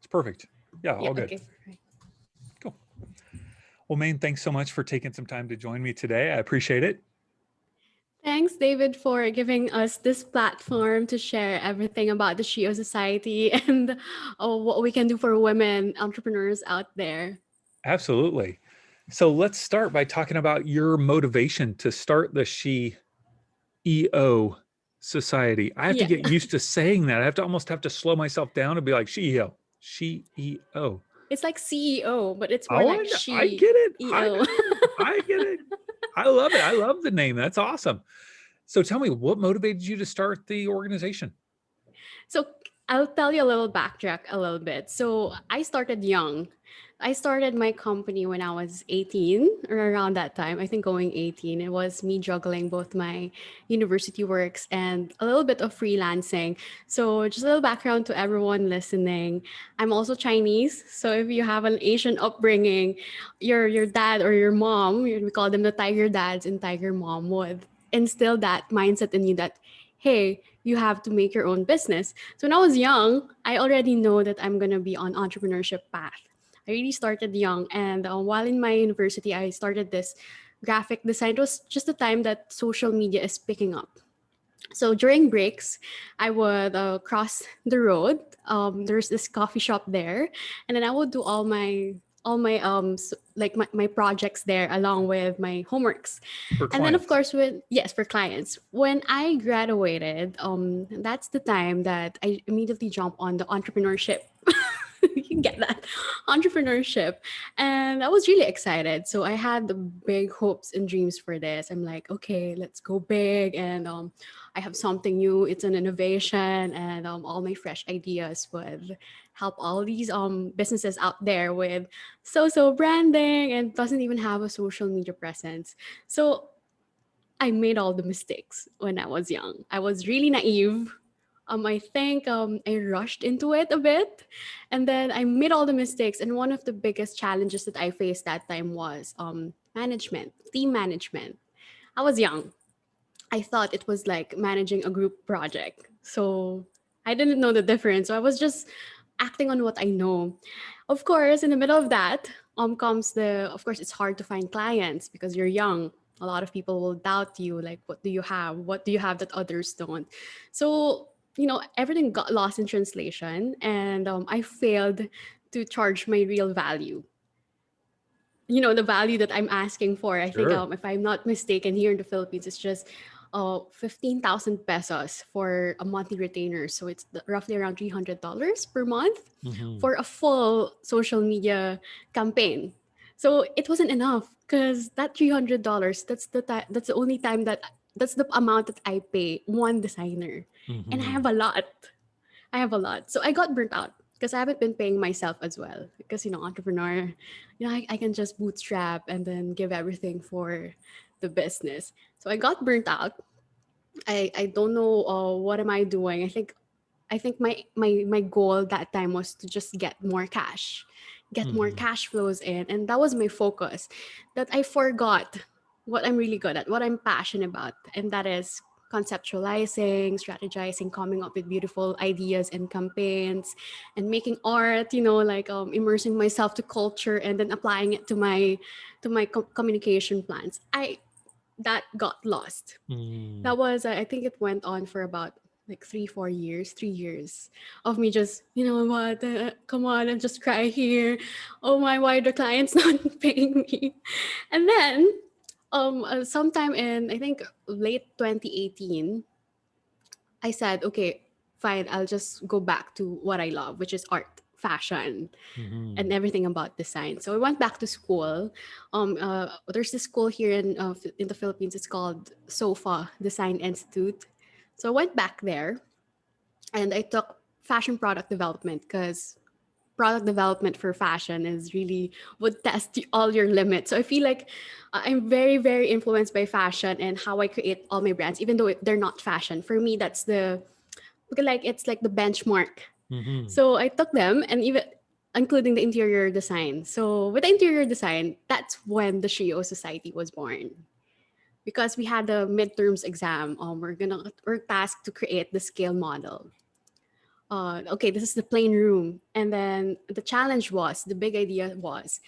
It's perfect. Yeah, Yeah, all good. okay. Right. Cool. Well, Maine, thanks so much for taking some time to join me today. I appreciate it. Thanks, David, for giving us this platform to share everything about the SHEeo Society and what we can do for women entrepreneurs out there. Absolutely. So let's start by talking about your motivation to start the SHEeo Society. I have to Yeah, get used to saying that. I have to slow myself down and be like SHEeo, SHEeo. it's like CEO, but it's more Oh, like I she get it. I EO. know. I get it. I love it. I love the name. That's awesome. So tell me, what motivated you to start the organization? So I'll tell you a little backtrack a little bit. So I started young. I started my company when I was 18 or around that time. I think going 18. It was me juggling both my university works and a little bit of freelancing. So just a little background to everyone listening. I'm also Chinese. So if you have an Asian upbringing, your dad or your mom, we call them the tiger dads and tiger mom, would instill that mindset in you that, hey, you have to make your own business. So when I was young, I already know that I'm gonna be on entrepreneurship path. I really started young, and while in my university, I started this graphic design. It was just the time that social media is picking up. So during breaks, I would cross the road. There's this coffee shop there, and then I would do like my projects there along with my homeworks. For And then of clients. course with yes, for clients. When I graduated, that's the time that I immediately jump on the entrepreneurship. You can get that entrepreneurship, and I was really excited. So I had the big hopes and dreams for this. I'm like, okay, let's go big, and I have something new. It's an innovation, and all my fresh ideas would help all these businesses out there with so branding and doesn't even have a social media presence. So I made all the mistakes when I was young. I was really naive. I think I rushed into it a bit, and then I made all the mistakes. And one of the biggest challenges that I faced that time was management, team management. I was young. I thought it was like managing a group project, so I didn't know the difference. So I was just acting on what I know. Of course, in the middle of that, comes the. Of course, it's hard to find clients because you're young. A lot of people will doubt you. Like, what do you have? What do you have that others don't? So everything got lost in translation, and I failed to charge my real value. The value that I'm asking for. I think Sure. if I'm not mistaken, here in the Philippines, it's just 15,000 pesos for a monthly retainer. So it's roughly around $300 per month Hmm. for a full social media campaign. So it wasn't enough because that $300, that's the only time that's the amount that I pay one designer. And I Hmm. have a lot. I have a lot. So I got burnt out because I haven't been paying myself as well. Because, entrepreneur, I can just bootstrap and then give everything for the business. So I got burnt out. I don't know what am I doing. I think my goal that time was to just get more Hmm. cash flows in, and that was my focus. That I forgot what I'm really good at, what I'm passionate about, and that is conceptualizing, strategizing, coming up with beautiful ideas and campaigns, and making art. Like immersing myself to culture and then applying it to my communication plans. I That got lost. Hmm. That was I think it went on for about like 3 4 years, 3 years of me just, what, come on, and just cry here. Oh my, why the clients not paying me? And then sometime in, I think, late 2018, I said, okay, fine, I'll just go back to what I love, which is art, fashion, and Hmm. everything about design. So I went back to school. There's this school here in the Philippines. It's called SOFA Design Institute. So I went back there and I took fashion product development because product development for fashion is really would test all your limits. So I feel like I'm very very influenced by fashion and how I create all my brands, even though they're not fashion. For me, that's the because like it's like the benchmark. Hmm. So I took them and even including the interior design. So with the interior design, that's when the SHEeo Society was born. Because we had a midterms exam, we're tasked to create the scale model. okay, this is the plain room. And then the challenge was, the big idea was,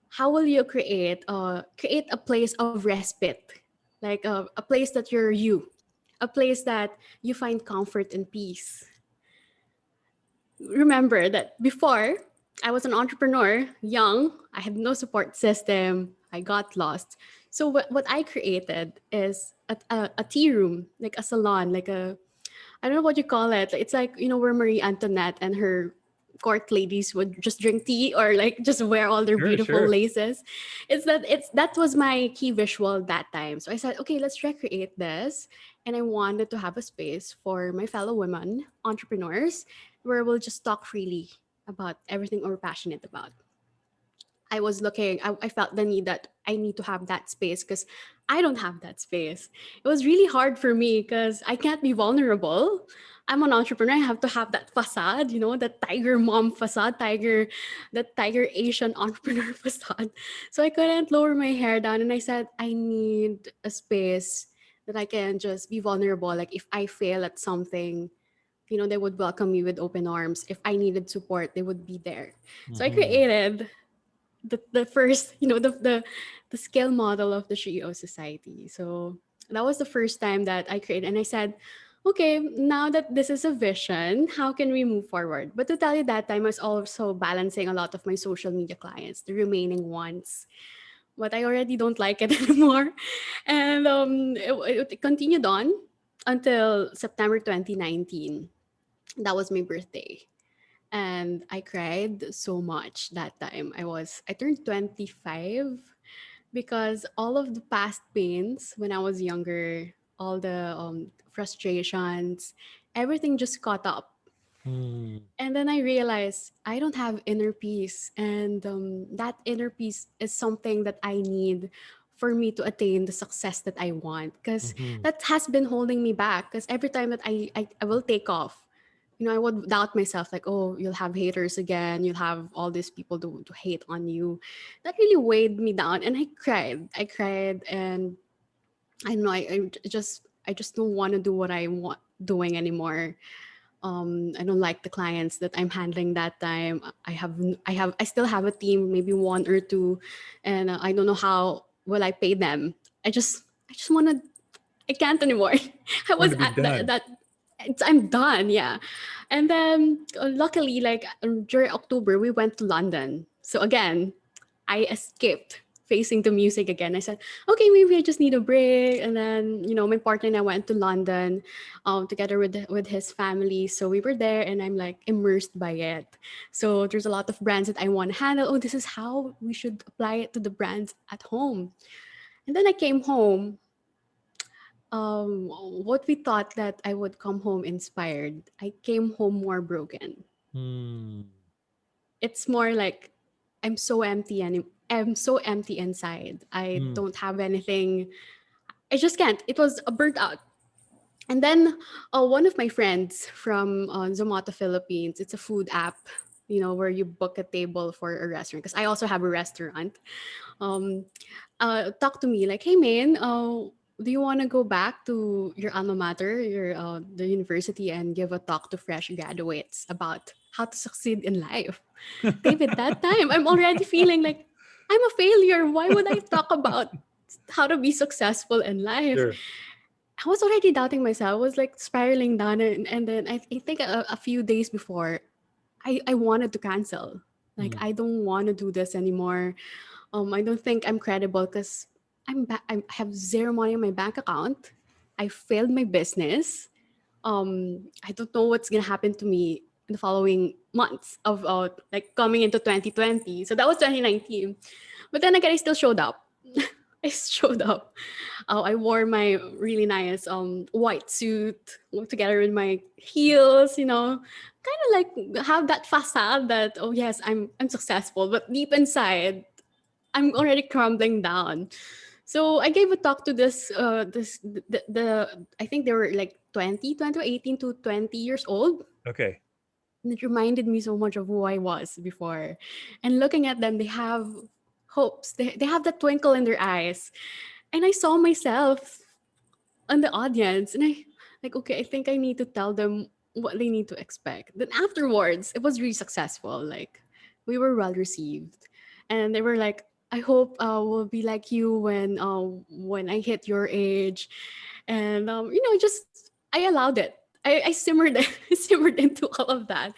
how will you create a place of respite, like a place that you're you, a place that you find comfort and peace. Remember that before I was an entrepreneur, young, I had no support system, I got lost. So what I created is a tea room, like a salon, like a, I don't know what you call it. It's like, you know, where Marie Antoinette and her court ladies would just drink tea or like just wear all their Sure, beautiful sure. laces. It's that was my key visual that time. So I said, okay, let's recreate this. And I wanted to have a space for my fellow women, entrepreneurs, where we'll just talk freely about everything we're passionate about. I felt the need that I need to have that space because I don't have that space. It was really hard for me because I can't be vulnerable. I'm an entrepreneur. I have to have that facade, you know, that tiger mom facade, that tiger Asian entrepreneur facade. So I couldn't lower my hair down. And I said, I need a space that I can just be vulnerable. Like if I fail at something, you know, they would welcome me with open arms. If I needed support, they would be there. So I Mhm. created the first, you know, the scale model of the SHEeo Society. So that was the first time that I created, and I said, okay, now that this is a vision, how can we move forward? But to tell you, that time I was also balancing a lot of my social media clients, the remaining ones, but I already don't like it anymore. And it continued on until September 2019. That was my birthday, and I cried so much that time. I turned 25 because all of the past pains when I was younger, all the frustrations, everything just caught up. Mm. And then I realized I don't have inner peace, and that inner peace is something that I need for me to attain the success that I want, because Mhm. that has been holding me back. Because every time that I will take off, you know, I would doubt myself, like, oh, you'll have haters again, you'll have all these people to hate on you. That really weighed me down, and I cried, and I don't know, I just don't want to do what I want doing anymore. I don't like the clients that I'm handling that time. I still have a team, maybe one or two, and I don't know how will I pay them. I just want to, I can't anymore. I Want was to be at done. I'm done, yeah. And then luckily, like during October, we went to London. So again, I escaped facing the music again. I said, okay, maybe I just need a break. And then, you know, my partner and I went to London together with his family. So we were there, and I'm like immersed by it. So there's a lot of brands that I want to handle. Oh, this is how we should apply it to the brands at home. And then I came home. What we thought that I would come home inspired, I came home more broken. Mm. It's more like I'm so empty inside. I Mm. don't have anything. I just can't. It was a burnt out. And then one of my friends from Zomato Philippines, it's a food app, you know, where you book a table for a restaurant. Because I also have a restaurant. Um, talked to me like, "Hey, man, do you want to go back to your alma mater, your the university, and give a talk to fresh graduates about how to succeed in life?" David, that time I'm already feeling like I'm a failure. Why would I talk about how to be successful in life? Sure. I was already doubting myself. I was like spiraling down, and then I think a few days before, I wanted to cancel. Like Mm. I don't want to do this anymore. I don't think I'm credible because I have zero money in my bank account. I failed my business. I don't know what's gonna happen to me in the following months of like coming into 2020. So that was 2019. But then again, I still showed up. I showed up. I wore my really nice white suit together with my heels, you know, kind of like have that facade that, oh yes, I'm successful, but deep inside I'm already crumbling down. So I gave a talk to the I think they were like 18 to 20 years old. Okay. And it reminded me so much of who I was before. And looking at them, they have hopes. They have that twinkle in their eyes. And I saw myself on the audience, and I like, okay, I think I need to tell them what they need to expect. Then afterwards, it was really successful. Like we were well received, and they were like, "I hope we'll be like you when I hit your age," and just I allowed it. I simmered I simmered into all of that,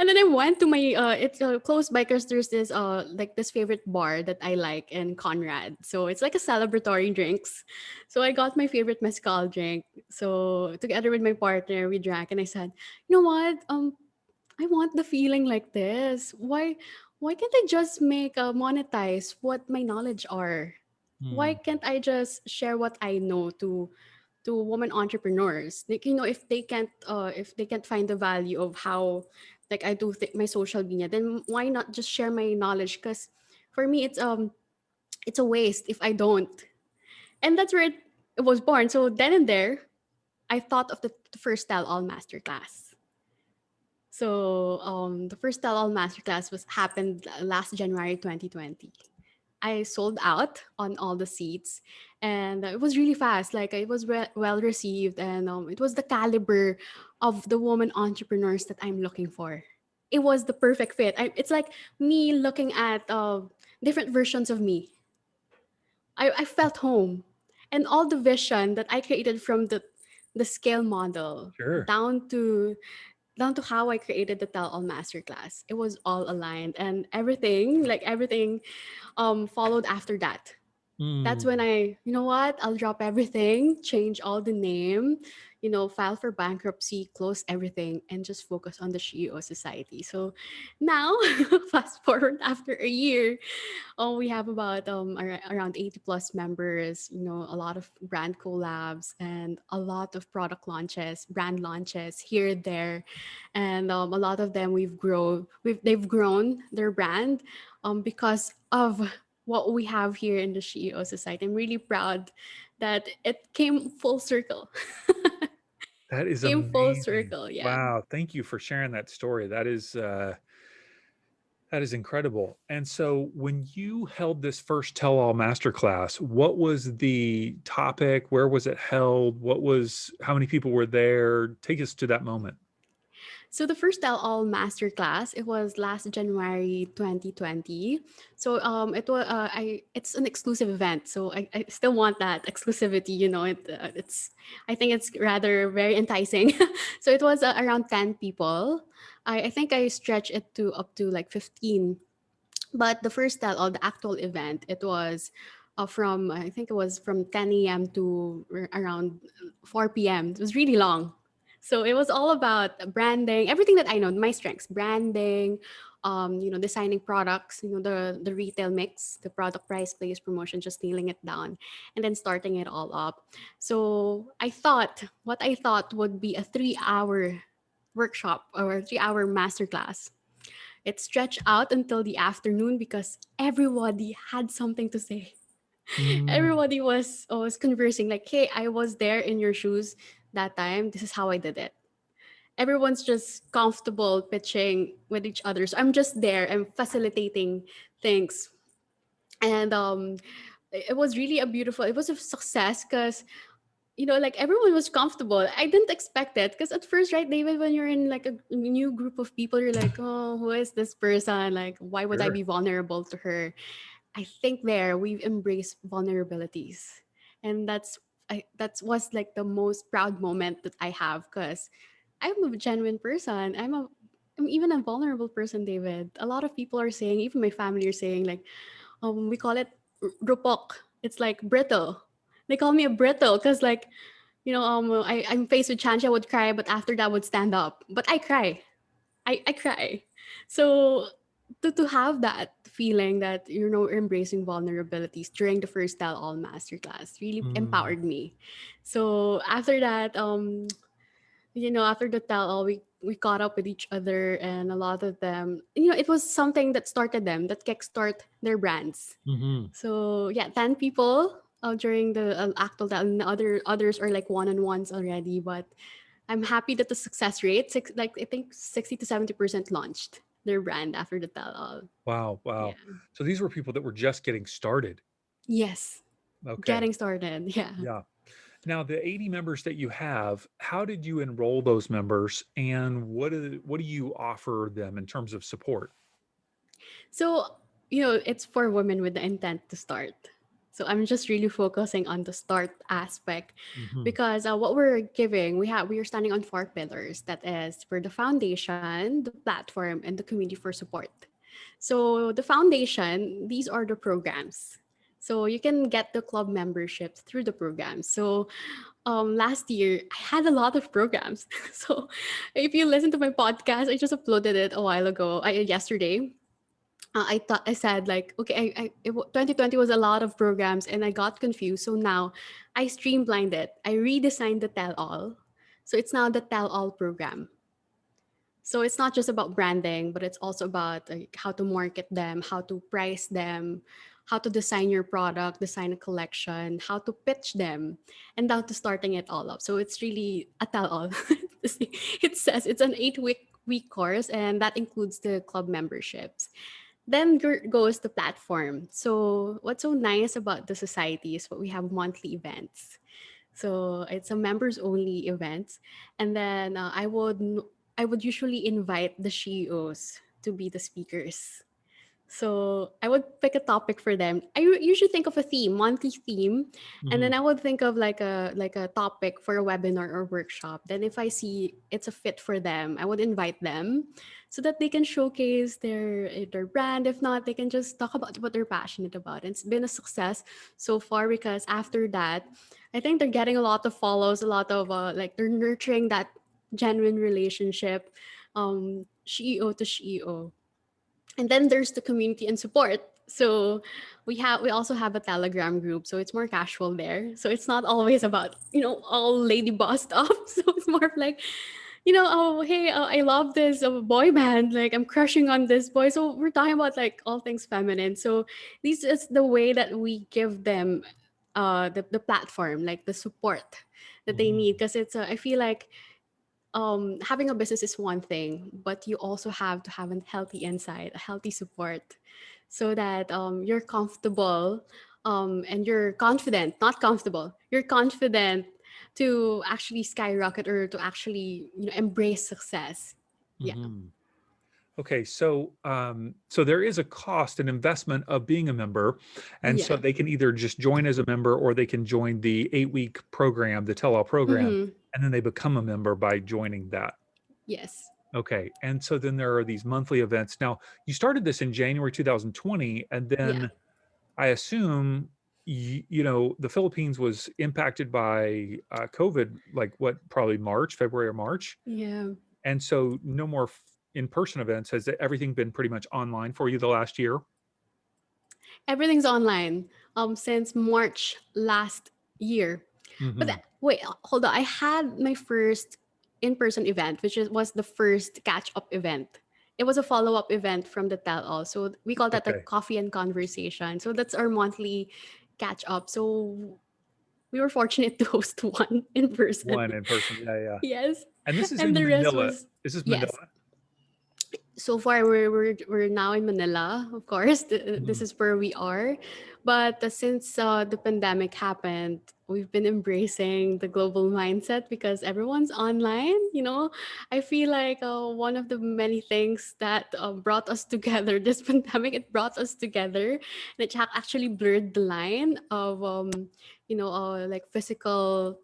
and then I went to my it's close by because there's this like this favorite bar that I like in Conrad. So it's like a celebratory drinks. So I got my favorite mezcal drink. So together with my partner, we drank, and I said, you know what? I want the feeling like this. Why can't I just make monetize what my knowledge are? Why Mm, can't I just share what I know to women entrepreneurs? Like if they can't find the value of how like I do my social media, then why not just share my knowledge? Because for me, it's a waste if I don't. And that's where it was born. So then and there, I thought of the first Tell All Masterclass. So the first Tell All Masterclass was happened last January 2020. I sold out on all the seats, and it was really fast. Like it was well received, and it was the caliber of the woman entrepreneurs that I'm looking for. It was the perfect fit. It's like me looking at different versions of me. I felt home, and all the vision that I created from the scale model sure. down to how I created the Tell All Masterclass. It was all aligned, and everything followed after that. That's when Mm. you know what, I'll drop everything, change all the name, file for bankruptcy, close everything, and just focus on the SHEeo Society. So now, fast forward after a year, we have about around 80 plus members, a lot of brand collabs and a lot of product launches, brand launches here, there. And a lot of them they've grown their brand because of what we have here in the CEO Society. I'm really proud that it came full circle. That is Came full amazing. circle, yeah. Wow, thank you for sharing that story. That is incredible. And so when you held this first tell-all masterclass, what was the topic? Where was it held? How many people were there? Take us to that moment. So the first Tell All Masterclass, it was last January 2020. So it's an exclusive event. So I still want that exclusivity. It's I think it's rather very enticing. So it was around 10 people. I think I stretched it to up to like 15. But the first Tell All, the actual event, it was from I think it was from 10 a.m. to around 4 p.m. It was really long. So it was all about branding, everything that I know, my strengths, branding, designing products, the retail mix, the product price, place, promotion, just nailing it down, and then starting it all up. So what I thought would be a 3 hour workshop or a 3 hour masterclass, it stretched out until the afternoon because everybody had something to say. Mm, Everybody was conversing like, "Hey, I was there in your shoes that time. This is how I did it." Everyone's just comfortable pitching with each other. So I'm just there. I'm facilitating things, and it was really a beautiful. It was a success because like everyone was comfortable. I didn't expect it because at first, right, David, when you're in like a new group of people, you're like, oh, who is this person? Like, why would I sure. be vulnerable to her? I think there we've embraced vulnerabilities, and that was like the most proud moment that I have because I'm a genuine person. I'm even a vulnerable person, David. A lot of people are saying, even my family are saying, like, we call it rupok. It's like brittle. They call me a brittle because like I'm faced with challenge, I would cry, but after that I would stand up. But I cry. I cry. So to have that feeling that embracing vulnerabilities during the first Tell All Masterclass really Mm, empowered me. So after that, after the Tell All, we caught up with each other, and a lot of them, it was something that started them, that kickstart their brands. mhm. So yeah, 10 people during the actual Tell, and the others are like one-on-ones already, but I'm happy that the success rate, like I think 60 to 70% launched their brand after the tell all. Wow, Yeah. wow. So these were people that were just getting started. Yes. Okay, Getting started. Yeah. yeah. Now, the 80 members that you have, how did you enroll those members and what do you offer them in terms of support? So, it's for women with the intent to start. So I'm just really focusing on the start aspect Hmm. because what we're giving, we are standing on four pillars. That is for the foundation, the platform, and the community for support. So the foundation, these are the programs. So you can get the club membership through the program. So last year I had a lot of programs. So if you listen to my podcast, I just uploaded it a while ago, yesterday. I thought I said like, okay, 2020 was a lot of programs and I got confused. So now I streamlined it. I redesigned the tell all. So it's now the tell all program. So it's not just about branding, but it's also about like, how to market them, how to price them, how to design your product, design a collection, how to pitch them, and how to starting it all up. So it's really a tell all. It says it's an 8-week course, and that includes the club memberships. Then goes the platform. So what's so nice about the society is what we have monthly events. So it's a members only event, and then I would usually invite the CEOs to be the speakers. So I would pick a topic for them. Usually think of a theme, monthly theme, and Hmm. then I would think of like a topic for a webinar or workshop. Then if I see it's a fit for them, I would invite them so that they can showcase their brand. If not, they can just talk about what they're passionate about. And it's been a success so far because after that, I think they're getting a lot of follows, a lot of like they're nurturing that genuine relationship, CEO to CEO. And then there's the community and support. So we also have a Telegram group, so it's more casual there. So it's not always about all lady boss stuff. So it's more of like oh hey, I love this boy band, like I'm crushing on this boy. So we're talking about like all things feminine. So this is the way that we give them the platform, like the support that they Hmm. need, because I feel like having a business is one thing, but you also have to have a healthy inside, a healthy support, so that you're comfortable and you're confident, not comfortable, you're confident to actually skyrocket or to actually embrace success. Yeah. Hmm. Okay, so there is a cost, an investment of being a member, and so Yeah. they can either just join as a member or they can join the 8-week program, the tell all program, Mm-hmm. and then they become a member by joining that. Yes. Okay, and so then there are these monthly events. Now, you started this in January 2020, and Yeah. then I assume the Philippines was impacted by COVID, like what, probably March, February or March, Yeah. and so no more in-person events. Has everything been pretty much online for you the last year? Everything's online since March last year. But Hmm. wait, hold on. I had my first in-person event, which was the first catch-up event. It was a follow-up event from the tell-all. So we call that a Okay, coffee and conversation. So that's our monthly catch-up. So we were fortunate to host one in person. one in person. Yeah, yeah. Yes. And this is And in the rest Manila. was, This is yes. Manila. So far we're now in Manila, of course. This Mhm. is where we are, but since the pandemic happened, we've been embracing the global mindset because everyone's online. I feel like one of the many things that brought us together this pandemic, it brought us together, and it actually blurred the line of like physical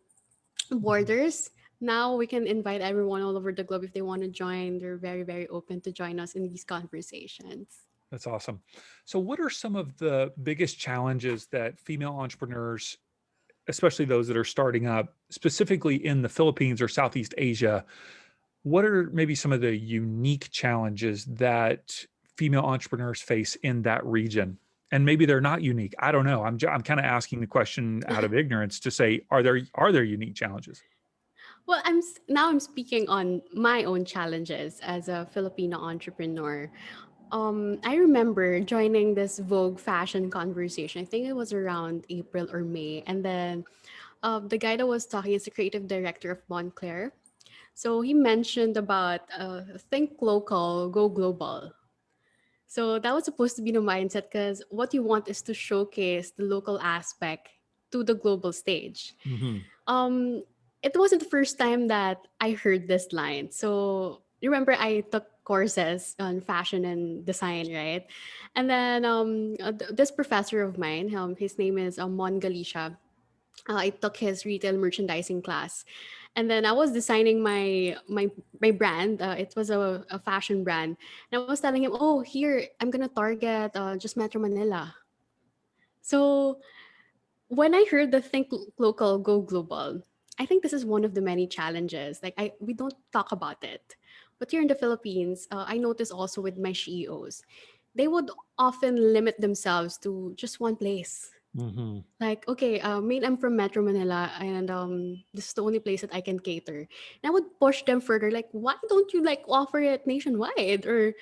Mhm. borders. Now we can invite everyone all over the globe if they want to join. They're very, very open to join us in these conversations. That's awesome. So, what are some of the biggest challenges that female entrepreneurs, especially those that are starting up, specifically in the Philippines or Southeast Asia, what are maybe some of the unique challenges that female entrepreneurs face in that region? And maybe they're not unique. I don't know. I'm kind of asking the question out of ignorance to say, are there unique challenges? Well, now I'm speaking on my own challenges as a Filipino entrepreneur. I remember joining this Vogue fashion conversation. I think it was around April or May, and then the guy that was talking is the creative director of Montclair. So he mentioned about think local, go global. So that was supposed to be the mindset because what you want is to showcase the local aspect to the global stage. Mhm. um it wasn't the first time that I heard this line. So remember, I took courses on fashion and design, right? And then this professor of mine, his name is Mon Galicia. I took his retail merchandising class, and then I was designing my brand. It was a fashion brand, and I was telling him, "Oh, here I'm gonna target just Metro Manila." So when I heard the think local, go global, I think this is one of the many challenges. Like we don't talk about it, but here in the Philippines, I notice also with my CEOs, they would often limit themselves to just one place. Mm-hmm. Like, okay, Maine, I'm from Metro Manila, and this is the only place that I can cater. And I would push them further. Like, why don't you like offer it nationwide, or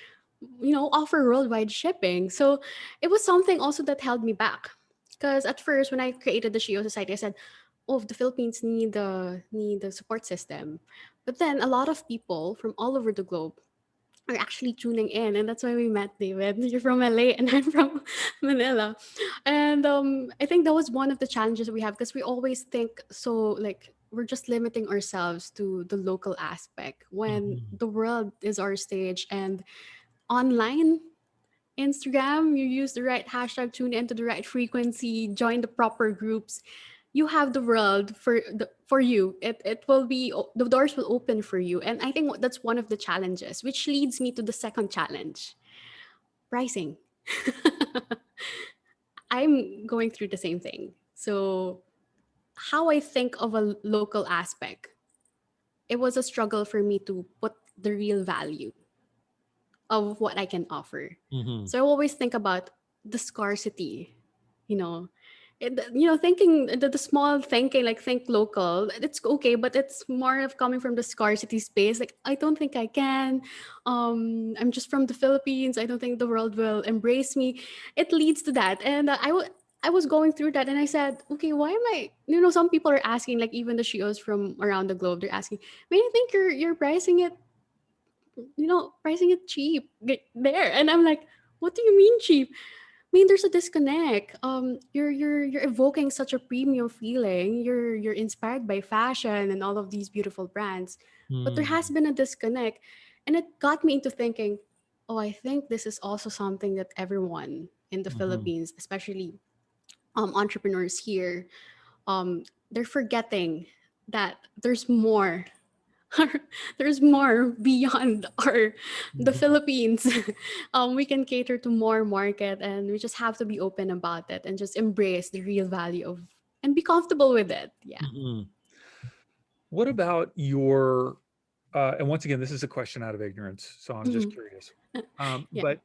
offer worldwide shipping? So it was something also that held me back. Because at first, when I created the SHEeo Society, I said, "Oh, the Philippines need the support system." But then a lot of people from all over the globe are actually tuning in, and that's why we met, David. You're from LA and I'm from Manila. And I think that was one of the challenges we have, because we always think so, like we're just limiting ourselves to the local aspect when Mm-hmm. the world is our stage. And online, Instagram, you use the right hashtag, tune into the right frequency, join the proper groups, you have the world for you. It will be, the doors will open for you. And I think that's one of the challenges, which leads me to the second challenge: pricing. I'm going through the same thing. So how I think of a local aspect, it was a struggle for me to put the real value of what I can offer. Mm-hmm. So I always think about the scarcity, you know. Thinking the small thinking, like think local, it's okay, but it's more of coming from the scarcity space. Like, I don't think I can. I'm just from the Philippines. I don't think the world will embrace me. It leads to that, and I was going through that, and I said, okay, why am I? Some people are asking, like even the CEOs from around the globe, they're asking, "May I think you're pricing it pricing it cheap there?" And I'm like, what do you mean cheap? I mean, there's a disconnect. You're evoking such a premium feeling. You're inspired by fashion and all of these beautiful brands, but there has been a disconnect, and it got me into thinking, oh, I think this is also something that everyone in the Mm-hmm. Philippines, especially entrepreneurs here, they're forgetting that there's more beyond our the Mm-hmm. Philippines. We can cater to more market, and we just have to be open about it and just embrace the real value of and be comfortable with it. Yeah. Mm-hmm. What about your and once again, this is a question out of ignorance, so I'm just Mhm. curious. Yeah. But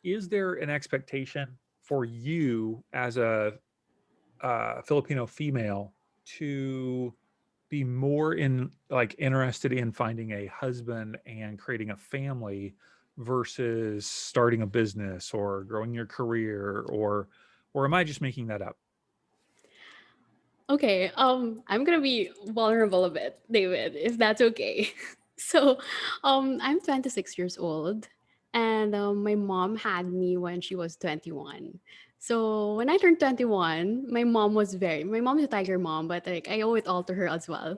is there an expectation for you as a Filipino female to be more interested in finding a husband and creating a family versus starting a business or growing your career, or am I just making that up? Okay. I'm gonna be vulnerable a bit, David, if that's okay. So, I'm 26 years old, and my mom had me when she was 21. So when I turned 21, my mom is a tiger mom, but like I owe it all to her as well.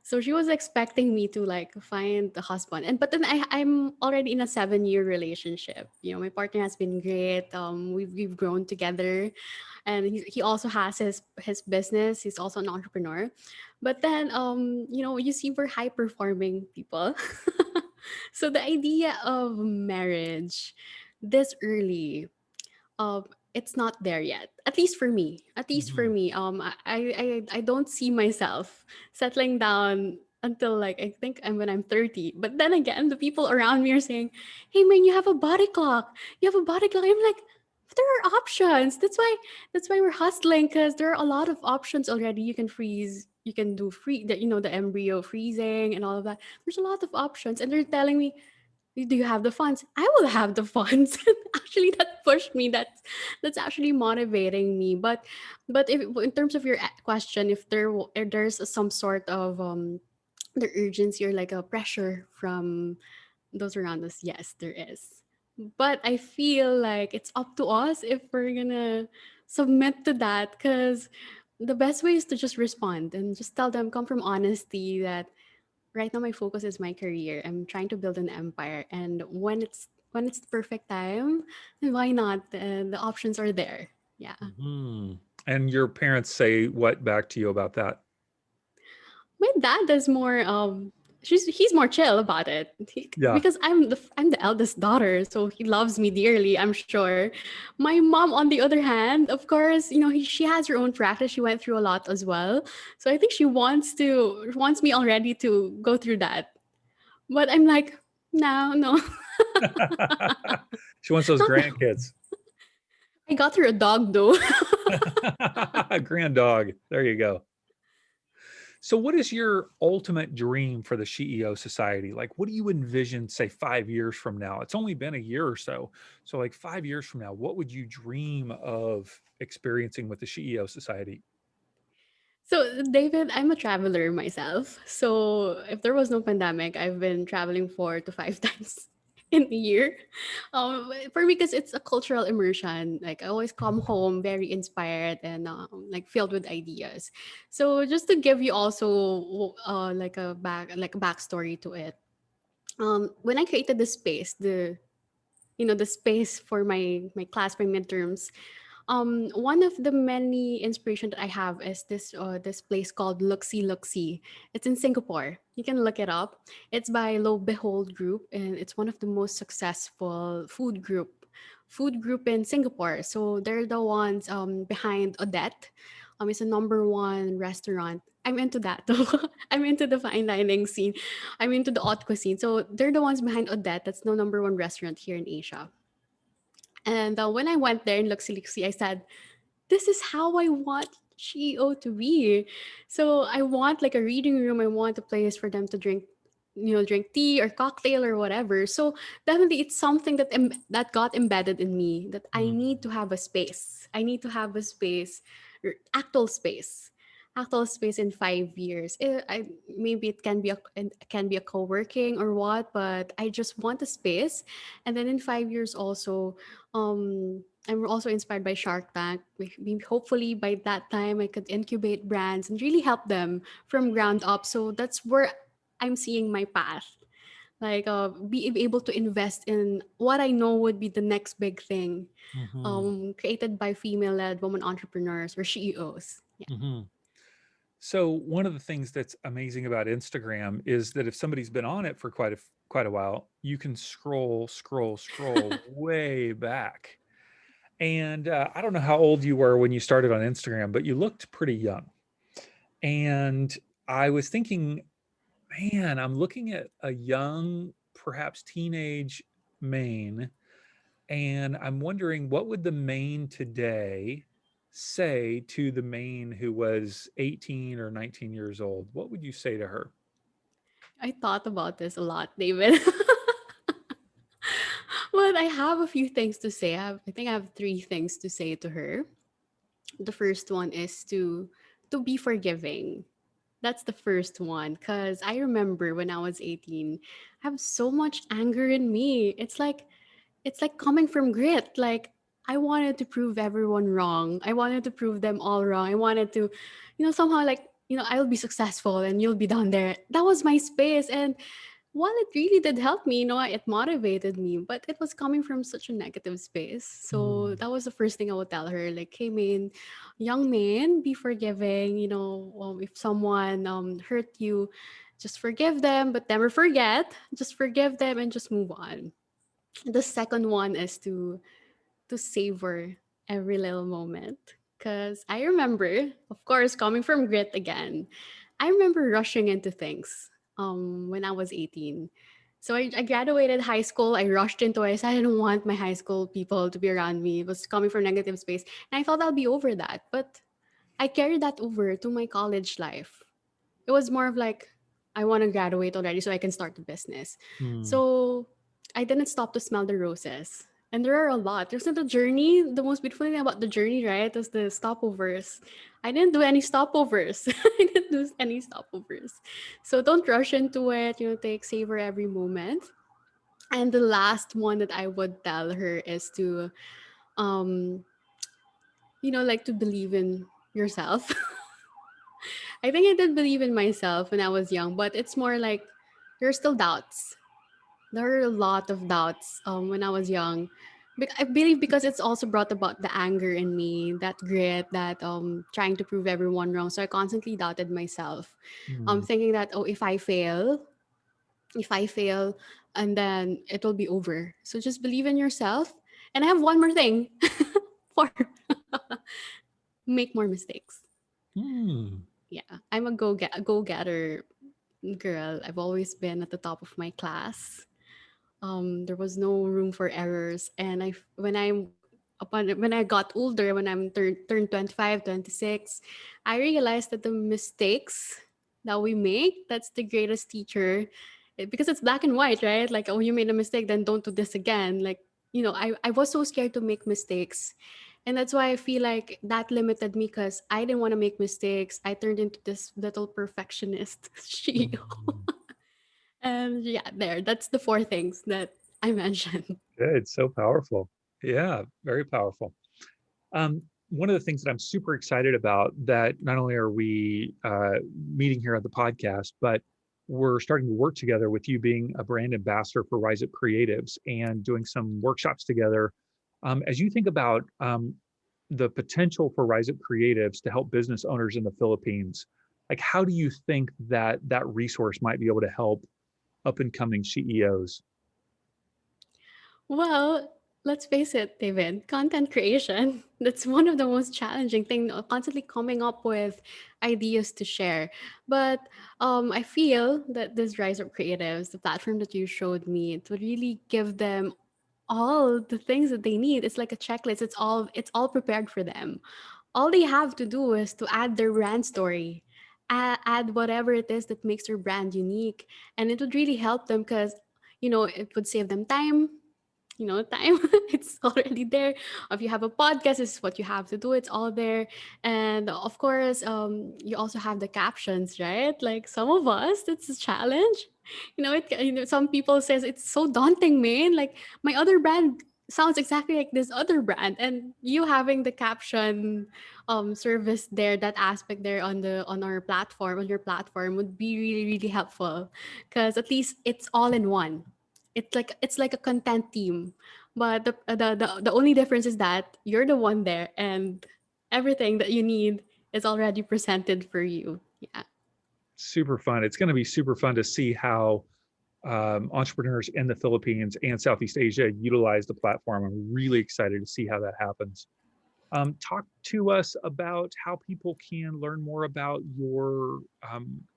So she was expecting me to like find a husband, and but then I'm already in a 7-year relationship. My partner has been great. We've grown together, and he also has his business. He's also an entrepreneur. But then you see, we're high performing people. So the idea of marriage this early, um it's not there yet, at least for me. Mhm. I don't see myself settling down until, like, I think when I'm 30. But then again, the people around me are saying, "Hey man, you have a body clock, I'm like, "But there are options. That's why we're hustling, because there are a lot of options already. You can freeze, you can do the embryo freezing and all of that. There's a lot of options, and they're telling me, do you have the funds? I will have the funds." Actually, that pushed me. That's actually motivating me. But if in terms of your question, if there's some sort of the urgency or like a pressure from those around us, yes, there is. But I feel like it's up to us if we're gonna submit to that, because the best way is to just respond and just tell them, come from honesty, that right now my focus is my career. I'm trying to build an empire, and when it's the perfect time, then why not? The options are there. Yeah. Mhm. And your parents say what back to you about that? My dad is more he's more chill about it. Yeah. Because I'm the eldest daughter, so he loves me dearly, I'm sure. My mom, on the other hand, of course, she has her own practice. She went through a lot as well, so I think she wants me already to go through that. But I'm like, no, no. She wants those Not now. grandkids. I got her a dog though. Grand dog. There you go. So, what is your ultimate dream for the SHEeo Society? Like, what do you envision, say, 5 years from now? It's only been a year or so. So, like 5 years from now, what would you dream of experiencing with the SHEeo Society? So, David, I'm a traveler myself. So, if there was no pandemic, I've been traveling 4 to 5 times in a year. For me, because it's a cultural immersion. Like, I always come home very inspired and like filled with ideas. So, just to give you also like a backstory to it. When I created the space, the space for my class, my midterms, one of the many inspiration that I have is this place called Luxi Luxi. It's in Singapore. You can look it up. It's by Lo Behold Group, and it's one of the most successful food group in Singapore. So they're the ones behind Odette. It's a number one restaurant. I'm into that though. I'm into the fine dining scene. I'm into the haute cuisine. So they're the ones behind Odette. That's the number one restaurant here in Asia. And when I went there in Luxi Luxi, I said, this is how I want SHEeo to be. So I want like a reading room. I want a place for them to drink tea or cocktail or whatever. So definitely it's something that got embedded in me, that I need to Mm, have a space. I need to have a space, actual space. Actual space in 5 years. Maybe it can be a co-working or what, but I just want a space. And then in 5 years also, I'm also inspired by Shark Tank. Hopefully, by that time, I could incubate brands and really help them from ground up. So that's where I'm seeing my path. Like, be able to invest in what I know would be the next big thing, mhm, created by female-led women entrepreneurs or CEOs. Yeah. mhm. So one of the things that's amazing about Instagram is that if somebody's been on it for quite a while, you can scroll way back. And I don't know how old you were when you started on Instagram, but you looked pretty young. And I was thinking, man, I'm looking at a young, perhaps teenage Maine, and I'm wondering what would the Maine today say to the Maine who was 18 or 19 years old? What would you say to her? I thought about this a lot, David. But I have a few things to say. I think I have three things to say to her. The first one is to be forgiving. That's the first one. Because I remember when I was 18, I have so much anger in me. It's like coming from grit. Like, I wanted to prove everyone wrong. I wanted to prove them all wrong. I wanted to, somehow, like, I'll be successful and you'll be down there. That was my space. And while it really did help me, it motivated me, but it was coming from such a negative space. So Mm, that was the first thing I would tell her. Like, hey, man, young man, be forgiving. If someone hurt you, just forgive them, but never forget. Just forgive them and just move on. The second one is to savor every little moment. Because I remember, of course, coming from grit again, I remember rushing into things when I was 18. So I graduated high school. I rushed into it. I didn't want my high school people to be around me. It was coming from negative space. And I thought I'll be over that. But I carried that over to my college life. It was more of like, I want to graduate already so I can start the business. mm, So I didn't stop to smell the roses. And there are a lot. There's not the journey. The most beautiful thing about the journey, right, is the stopovers. I didn't do any stopovers. I didn't do any stopovers. So don't rush into it. Take savor every moment. And the last one that I would tell her is to, like, to believe in. yourself. I think I did believe in myself when I was young, but it's more like there are still doubts. There are a lot of doubts when I was young. I believe because it's also brought about the anger in me, that grit, that trying to prove everyone wrong. So I constantly doubted myself, Hmm. thinking that, oh, if I fail, and then it will be over. So just believe in yourself. And I have one more thing for make more mistakes. Hmm. Yeah, I'm a go getter girl. I've always been at the top of my class. There was no room for errors, and when I got older, when turned 25, 26, I realized that the mistakes that we make, that's the greatest teacher. Because it's black and white, right? Like, oh, you made a mistake, then don't do this again. Like, I was so scared to make mistakes, and that's why I feel like that limited me, because I didn't want to make mistakes. I turned into this little perfectionist. She Hmm. And yeah, that's the four things that I mentioned. Good. So powerful. Yeah, very powerful. One of the things that I'm super excited about, that not only are we meeting here on the podcast, but we're starting to work together with you being a brand ambassador for Rise Up Creatives and doing some workshops together. As you think about the potential for Rise Up Creatives to help business owners in the Philippines, like how do you think that that resource might be able to help up and coming CEOs? Well, let's face it, David, content creation, that's one of the most challenging things, constantly coming up with ideas to share. But I feel that this Rise Up Creatives, the platform that you showed me, it would really give them all the things that they need. It's like a checklist. It's all prepared for them. All they have to do is to add their brand story, add whatever it is that makes their brand unique, and it would really help them, because it would save them time. Time. It's already there. If you have a podcast, this is what you have to do. It's all there. And of course, you also have the captions, right? Like, some of us, it's a challenge. Some people says it's so daunting, man. Like, my other brand sounds exactly like this other brand, and you having the caption service there, that aspect there on our platform, on your platform, would be really, really helpful, because at least it's all in one. It's like a content team, but the only difference is that you're the one there, and everything that you need is already presented for you. Yeah. Super fun. It's going to be super fun to see how entrepreneurs in the Philippines and Southeast Asia utilize the platform. I'm really excited to see how that happens. Talk to us about how people can learn more about your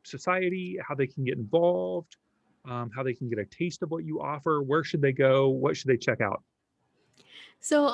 society, how they can get involved, how they can get a taste of what you offer. Where should they go? What should they check out? So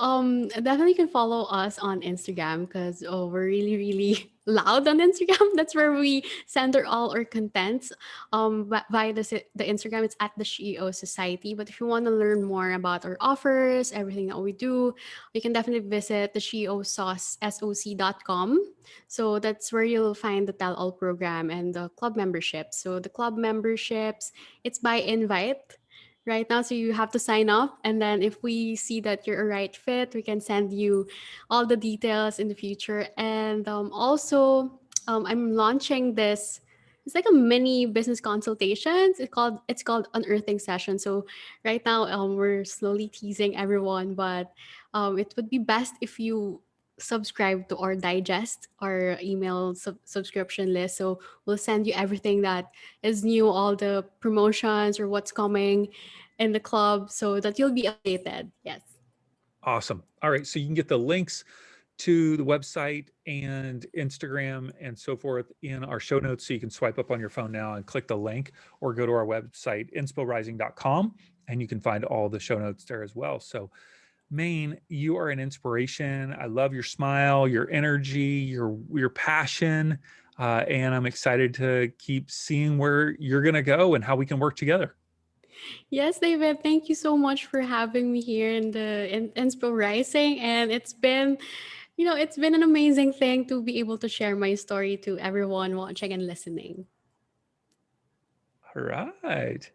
definitely can follow us on Instagram, because we're really, really loud on Instagram. That's where we send all our contents. Via the Instagram, it's at the SHEeo Society. But if you want to learn more about our offers, everything that we do, you can definitely visit the SHEeo Sauce SOC.com. So that's where you'll find the Tell All program and the club membership. So the club memberships, it's by invite right now. So you have to sign up. And then if we see that you're a right fit, we can send you all the details in the future. And also, I'm launching this. It's like a mini business consultations. It's called Unearthing Session. So right now, we're slowly teasing everyone, but it would be best if you subscribe to our digest, our email subscription list. So we'll send you everything that is new, all the promotions or what's coming in the club, so that you'll be updated. Yes. Awesome. All right. So you can get the links to the website and Instagram and so forth in our show notes. So you can swipe up on your phone now and click the link, or go to our website, insporising.com, and you can find all the show notes there as well. So, Maine, you are an inspiration. I love your smile, your energy, your passion, and I'm excited to keep seeing where you're going to go and how we can work together. Yes, David, thank you so much for having me here in the Inspo Rising. And it's been an amazing thing to be able to share my story to everyone watching and listening. All right.